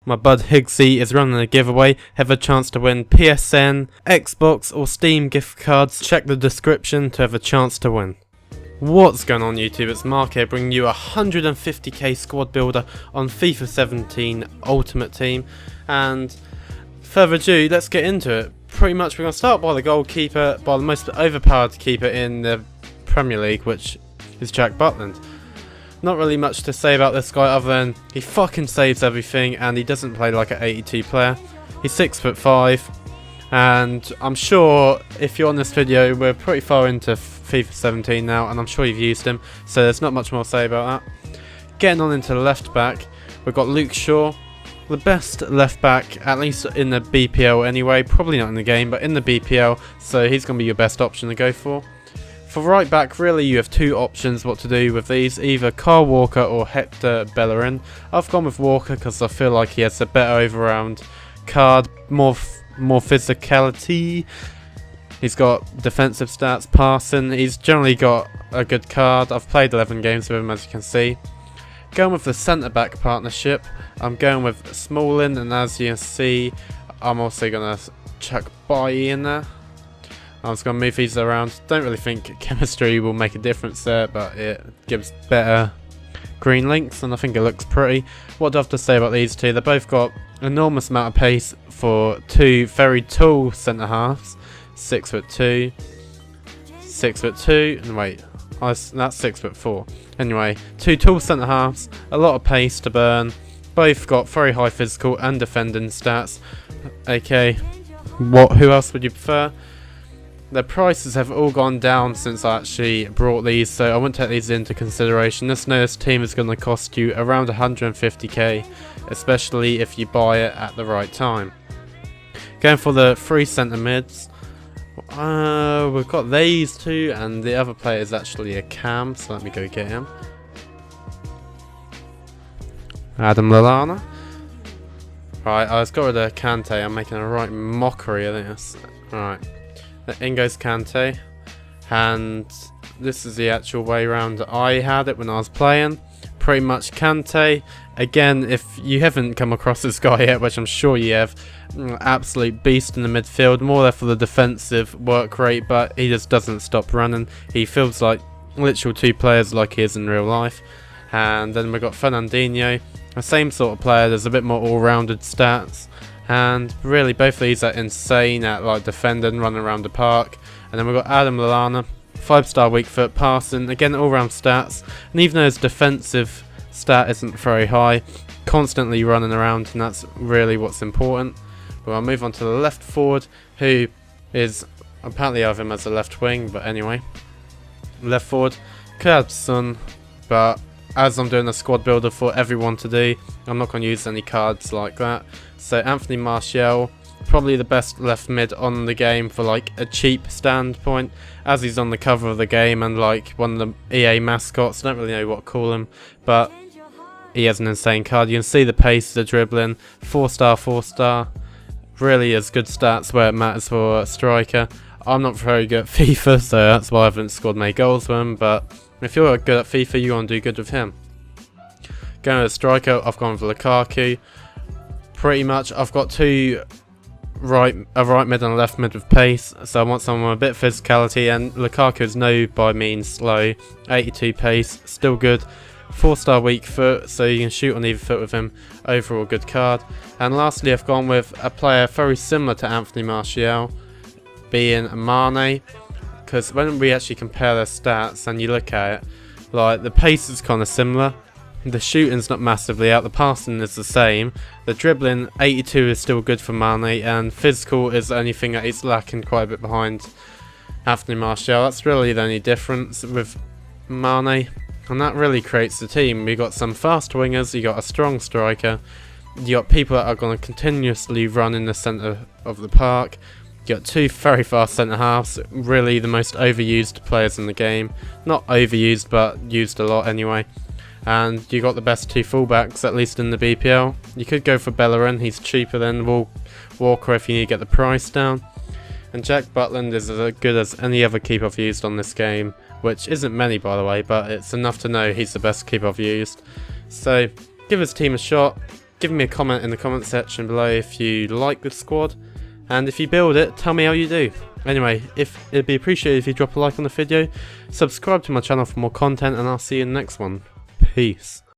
My bud Higgsy is running a giveaway. Have a chance to win PSN, Xbox or Steam gift cards. Check the description to have a chance to win. What's going on YouTube, it's Mark here bringing you a 150k squad builder on FIFA 17 Ultimate Team. And further ado, let's get into it. Pretty much we're going to start by the goalkeeper, by the most overpowered keeper in the Premier League, which is Jack Butland. Not really much to say about this guy other than he fucking saves everything and he doesn't play like an 82 player. He's 6'5", and I'm sure if you're on this video we're pretty far into FIFA 17 now and I'm sure you've used him, so there's not much more to say about that. Getting on into the left back, we've got Luke Shaw, the best left back, at least in the BPL anyway, probably not in the game but in the BPL, so he's going to be your best option to go for. For right back, really you have two options what to do with these, either Kyle Walker or Hector Bellerin. I've gone with Walker because I feel like he has a better over-round card, more physicality. He's got defensive stats, passing, he's generally got a good card. I've played 11 games with him as you can see. Going with the centre-back partnership, I'm going with Smalling, and as you can see I'm also going to chuck Bailly in there. I was going to move these around. Don't really think chemistry will make a difference there, but it gives better green links and I think it looks pretty. What do I have to say about these two? They've both got enormous amount of pace for two very tall centre halves. 6'2", 6'2", and wait, that's 6'4". Anyway, two tall centre halves, a lot of pace to burn. Both got very high physical and defending stats. Okay, who else would you prefer? The prices have all gone down since I actually brought these, so I won't take these into consideration. Just know this team is going to cost you around 150k, especially if you buy it at the right time. Going for the three centre mids, we've got these two, and the other player is actually a cam, so let me go get him. Adam Lallana. Right, I was got rid of Kante. I'm making a right mockery of this. Right. In goes Kante, and this is the actual way around I had it when I was playing. Pretty much Kante, again, if you haven't come across this guy yet, which I'm sure you have, absolute beast in the midfield, more there for the defensive work rate, but he just doesn't stop running. He feels like literal two players like he is in real life. And then we've got Fernandinho, the same sort of player, there's a bit more all-rounded stats. And really both of these are insane at like defending, running around the park. And then we've got Adam Lallana, 5-star weak foot, passing, again all round stats, and even though his defensive stat isn't very high, constantly running around, and that's really what's important. But I'll move on to the left forward, who is, apparently I have him as a left wing, but anyway. Left forward, could have Son, but as I'm doing a squad builder for everyone to do, I'm not going to use any cards like that. So Anthony Martial, probably the best left mid on the game for like a cheap standpoint, as he's on the cover of the game and like one of the EA mascots. I don't really know what to call him, but he has an insane card. You can see the pace, the dribbling, 4-star, 4-star. Really is good stats where it matters for a striker. I'm not very good at FIFA, so that's why I haven't scored many goals with him, but if you're good at FIFA, you want to do good with him. Going with a striker, I've gone with Lukaku. Pretty much, I've got a right mid and a left mid with pace, so I want someone with a bit of physicality, and Lukaku is no by means slow. 82 pace, still good. 4-star weak foot, so you can shoot on either foot with him. Overall good card. And lastly, I've gone with a player very similar to Anthony Martial, being Mane. Because when we actually compare their stats and you look at it, like the pace is kind of similar, the shooting's not massively out, the passing is the same, the dribbling 82 is still good for Mane, and physical is the only thing that he's lacking quite a bit behind Anthony Martial. That's really the only difference with Mane, and that really creates the team. We got some fast wingers, you got a strong striker, you got people that are going to continuously run in the centre of the park. You got two very fast centre halves, really the most overused players in the game. Not overused, but used a lot anyway. And you got the best two fullbacks, at least in the BPL. You could go for Bellerin, he's cheaper than Walker if you need to get the price down. And Jack Butland is as good as any other keeper I've used on this game, which isn't many by the way, but it's enough to know he's the best keeper I've used. So give his team a shot. give me a comment in the comment section below if you like this squad, and if you build it, tell me how you do. Anyway, it'd be appreciated if you drop a like on the video, subscribe to my channel for more content, and I'll see you in the next one. Peace.